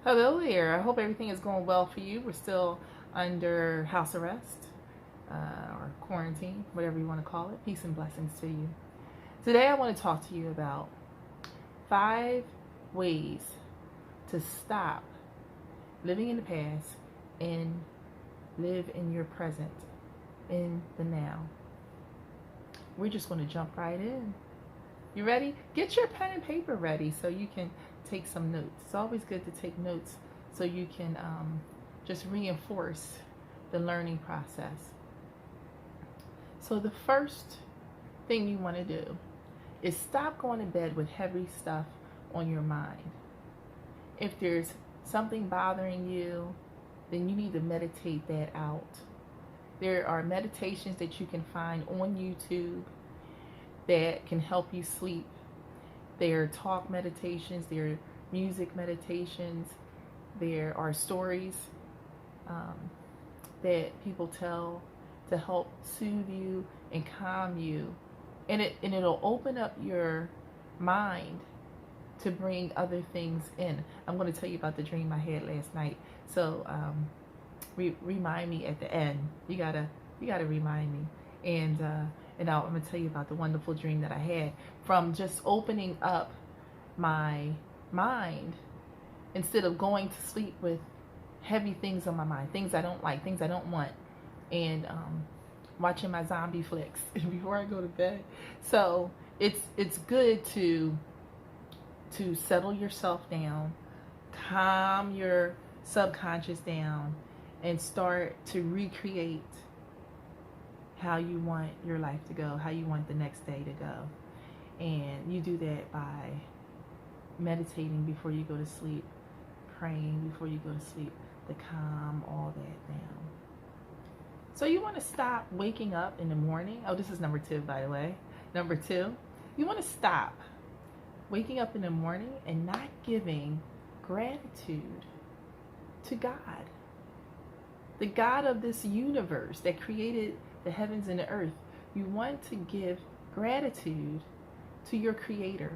Hello there. I hope everything is going well for you. We're still under house arrest or quarantine, whatever you want to call it. Peace and blessings to you. Today, I want to talk to you about 5 ways to stop living in the past and live in your present, in the now. We're just going to jump right in. You ready? Get your pen and paper ready so you can take some notes. It's always good to take notes so you can just reinforce the learning process. So the first thing you want to do is stop going to bed with heavy stuff on your mind. If there's something bothering you, then you need to meditate that out. There are meditations that you can find on YouTube that can help you sleep. There are talk meditations, there are music meditations, there are stories that people tell to help soothe you and calm you. And it'll open up your mind to bring other things in. I'm going to tell you about the dream I had last night. So remind me at the end. You gotta remind me. And now I'm going to tell you about the wonderful dream that I had from just opening up my mind instead of going to sleep with heavy things on my mind, things I don't like, things I don't want, and watching my zombie flicks before I go to bed. So it's good to settle yourself down, calm your subconscious down, and start to recreate how you want your life to go, how you want the next day to go. And you do that by meditating before you go to sleep, praying before you go to sleep, to calm all that down. So you want to stop waking up in the morning. Oh, this is number 2, by the way. Number 2, you want to stop waking up in the morning and not giving gratitude to God, the God of this universe that created the heavens and the earth. You want to give gratitude to your Creator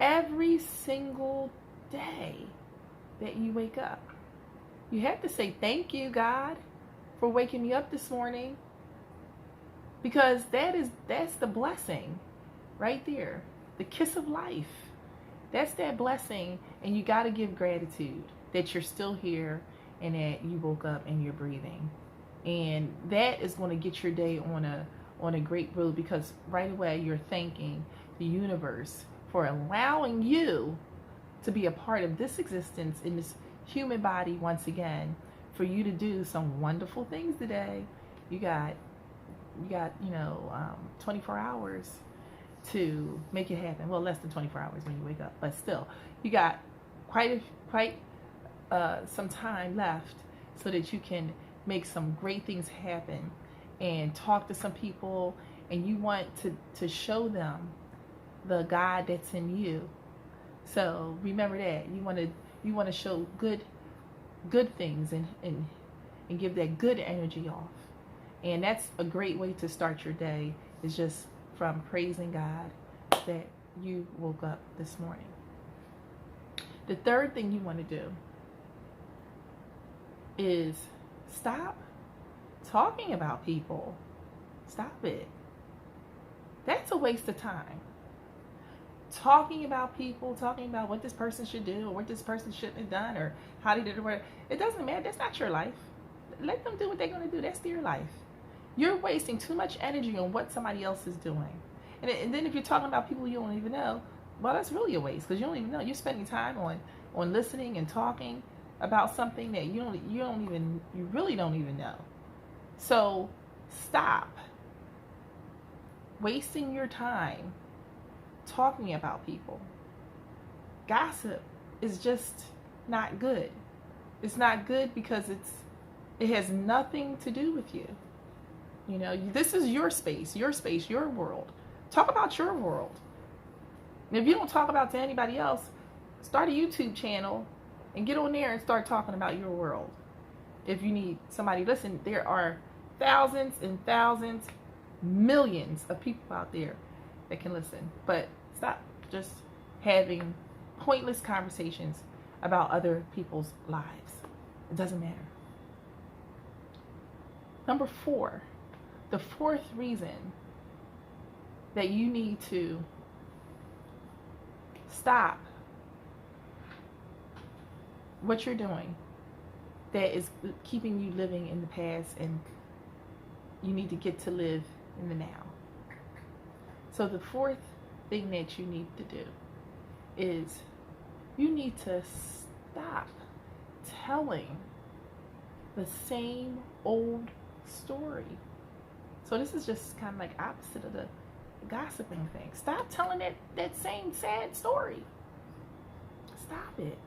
every single day that you wake up. You have to say, thank you, God, for waking me up this morning, because that's the blessing right there, the kiss of life. That's that blessing, and you got to give gratitude that you're still here and that you woke up and you're breathing. And that is going to get your day on a great road, because right away you're thanking the universe for allowing you to be a part of this existence in this human body once again, for you to do some wonderful things today. You got 24 hours to make it happen. Well, less than 24 hours when you wake up, but still, you got quite some time left so that you can make some great things happen and talk to some people, and you want to show them the God that's in you. So remember that you want to show good things and give that good energy off. And that's a great way to start your day, is just from praising God that you woke up this morning. The third thing you want to do is stop talking about people. Stop it. That's a waste of time. Talking about people, talking about what this person should do or what this person shouldn't have done or how they did it. It doesn't matter. That's not your life. Let them do what they're going to do. That's their life. You're wasting too much energy on what somebody else is doing. And then if you're talking about people you don't even know, well, that's really a waste, because you don't even know. You're spending time on listening and talking about something that you really don't even know. So stop wasting your time talking about people. Gossip is just not good. It's not good because it has nothing to do with you. This is your space, your world. Talk about your world. And if you don't talk about to anybody else, start a YouTube channel and get on there and start talking about your world. If you need somebody to listen, there are thousands and thousands, millions of people out there that can listen. But stop just having pointless conversations about other people's lives. It doesn't matter. Number 4, the fourth reason that you need to stop what you're doing that is keeping you living in the past, and you need to get to live in the now. So the fourth thing that you need to do is you need to stop telling the same old story. So this is just kind of like opposite of the gossiping thing. Stop telling that same sad story. Stop it.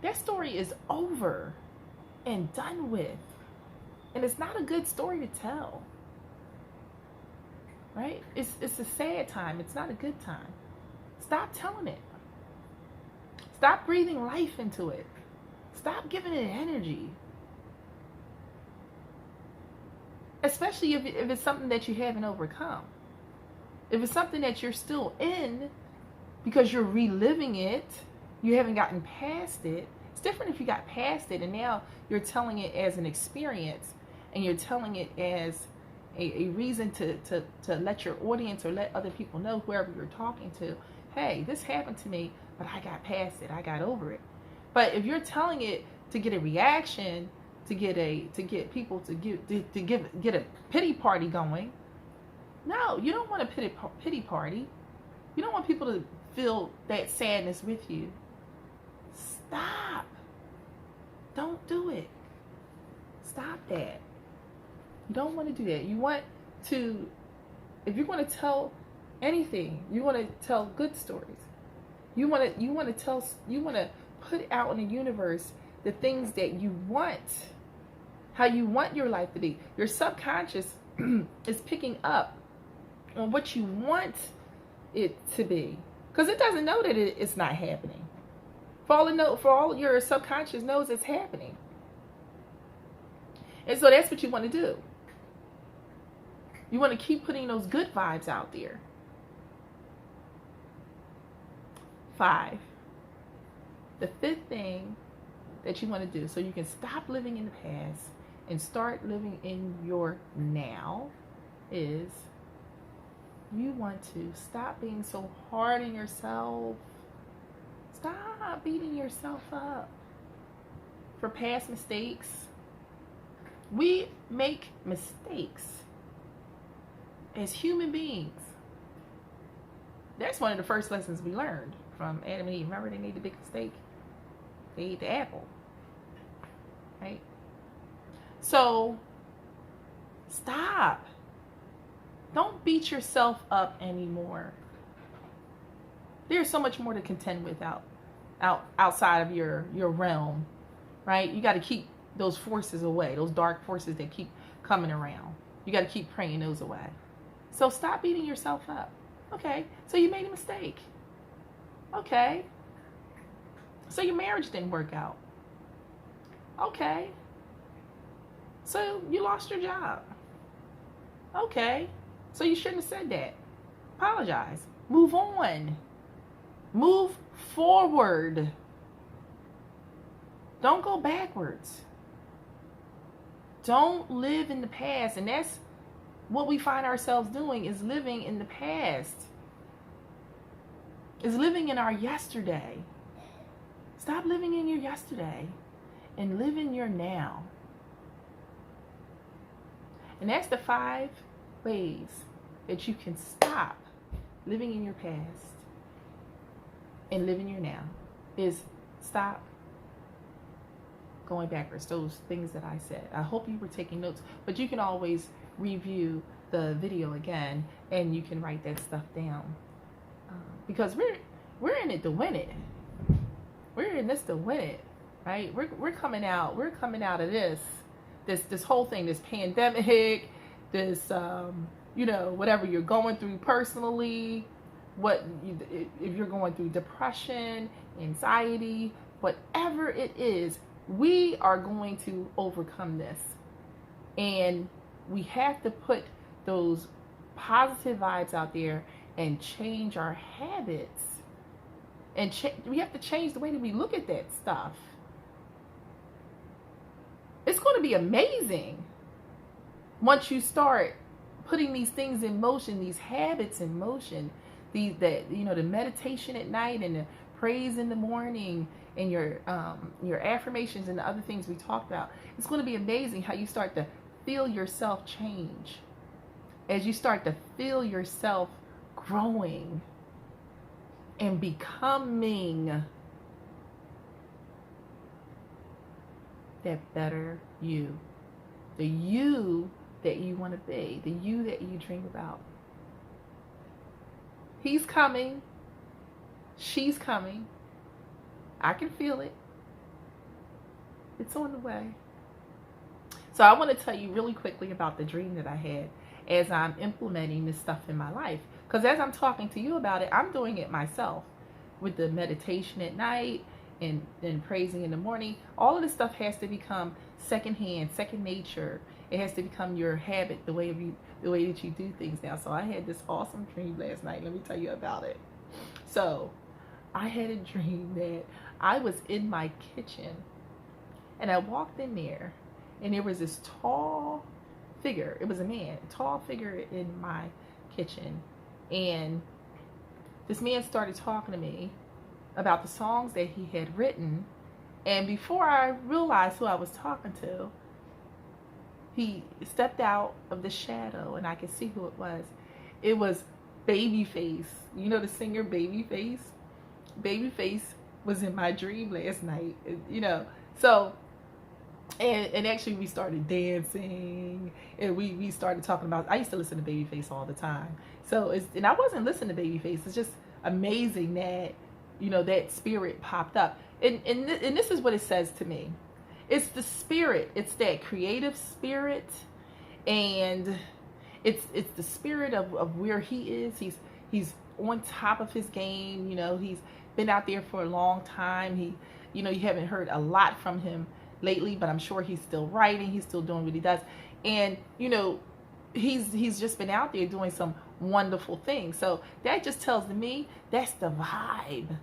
That story is over and done with. And it's not a good story to tell. Right? It's a sad time. It's not a good time. Stop telling it. Stop breathing life into it. Stop giving it energy. Especially if it's something that you haven't overcome. If it's something that you're still in because you're reliving it, you haven't gotten past it. It's different if you got past it and now you're telling it as an experience, and you're telling it as a reason to let your audience or let other people know, whoever you're talking to, hey, this happened to me, but I got past it. I got over it. But if you're telling it to get a reaction, to get people to get a pity party going, no, you don't want a pity party. You don't want people to feel that sadness with you. Stop. Don't do it. Stop that. You don't want to do that. You want to, if you're going to tell anything, you want to tell good stories. You want to put out in the universe the things that you want, how you want your life to be. Your subconscious is picking up on what you want it to be, because it doesn't know that it's not happening. For all your subconscious knows it's happening. And so that's what you want to do. You want to keep putting those good vibes out there. 5, the fifth thing that you want to do so you can stop living in the past and start living in your now is you want to stop being so hard on yourself. Stop beating yourself up for past mistakes. We make mistakes as human beings. That's one of the first lessons we learned from Adam and Eve. Remember, they made the big mistake? They ate the apple. Right? So, stop. Don't beat yourself up anymore. There's so much more to contend with outside of your realm, right? You got to keep those forces away, those dark forces that keep coming around. You got to keep praying those away. So stop beating yourself up. Okay, so you made a mistake. Okay. So your marriage didn't work out. Okay. So you lost your job. Okay. So you shouldn't have said that. Apologize. Move on. Move forward. Don't go backwards. Don't live in the past. And that's what we find ourselves doing, is living in the past. Is living in our yesterday. Stop living in your yesterday and live in your now. And that's the 5 ways that you can stop living in your past and live in your now. Is stop going backwards. Those things that I said. I hope you were taking notes, but you can always review the video again and you can write that stuff down, because we're in it to win it. We're in this to win it, right? We're coming out of this whole thing, this pandemic, this whatever you're going through personally, if you're going through depression, anxiety, whatever it is, we are going to overcome this. And we have to put those positive vibes out there and change our habits And we have to change the way that we look at that stuff. It's going to be amazing once you start putting these things in motion, these habits in motion, the meditation at night and the praise in the morning and your affirmations and the other things we talked about. It's going to be amazing how you start to feel yourself change, as you start to feel yourself growing and becoming that better you, the you that you want to be, the you that you dream about. He's coming. She's coming. I can feel it. It's on the way. So I want to tell you really quickly about the dream that I had as I'm implementing this stuff in my life. Because as I'm talking to you about it, I'm doing it myself with the meditation at night and praising in the morning. All of this stuff has to become secondhand, second nature. It has to become your habit, the way that you do things now. So I had this awesome dream last night. Let me tell you about it. So I had a dream that I was in my kitchen and I walked in there and there was this tall figure. It was a man, a tall figure in my kitchen. And this man started talking to me about the songs that he had written. And before I realized who I was talking to, he stepped out of the shadow and I could see who it was. It was Babyface. You know the singer Babyface? Babyface was in my dream last night, So, and actually we started dancing and we started talking about, I used to listen to Babyface all the time. So, and I wasn't listening to Babyface. It's just amazing that, that spirit popped up. And this is what it says to me. It's the spirit. It's that creative spirit. And it's the spirit of where he is. He's on top of his game. He's been out there for a long time. You haven't heard a lot from him lately, but I'm sure he's still writing. He's still doing what he does. And, he's just been out there doing some wonderful things. So that just tells me that's the vibe.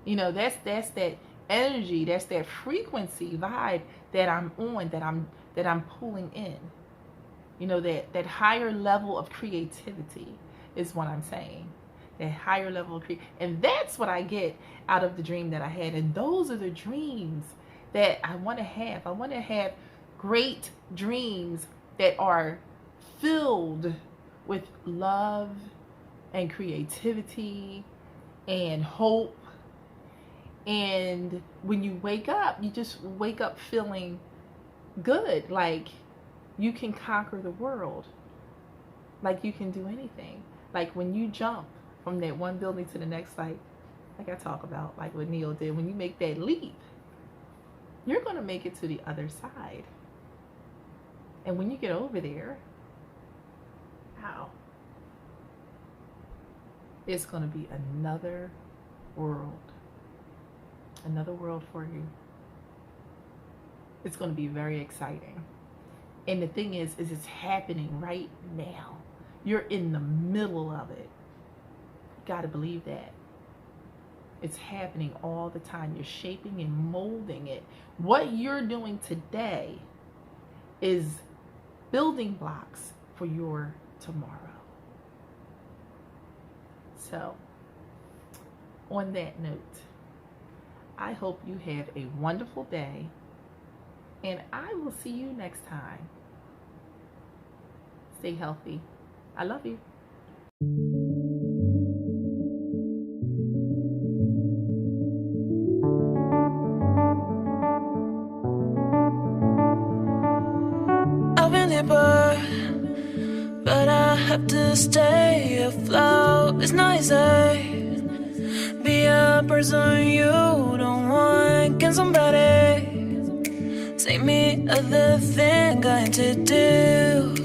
That's that energy, that's that frequency vibe that I'm on, that I'm pulling in. That higher level of creativity is what I'm saying. That higher level of and that's what I get out of the dream that I had. And those are the dreams that I want to have. I want to have great dreams that are filled with love and creativity and hope. And when you wake up, you just wake up feeling good, like you can conquer the world, like you can do anything. Like when you jump from that one building to the next, like I talk about, like what Neil did, when you make that leap, you're going to make it to the other side. And when you get over there, wow, it's going to be another world. Another world for you. It's going to be very exciting. And the thing is it's happening right now. You're in the middle of it. You got to believe that. It's happening all the time. You're shaping and molding it. What you're doing today is building blocks for your tomorrow. So, on that note, I hope you have a wonderful day, and I will see you next time. Stay healthy. I love you. I've been hit but I have to stay afloat. It's not easy. Be a person you don't want. Can somebody take me other thing I to do?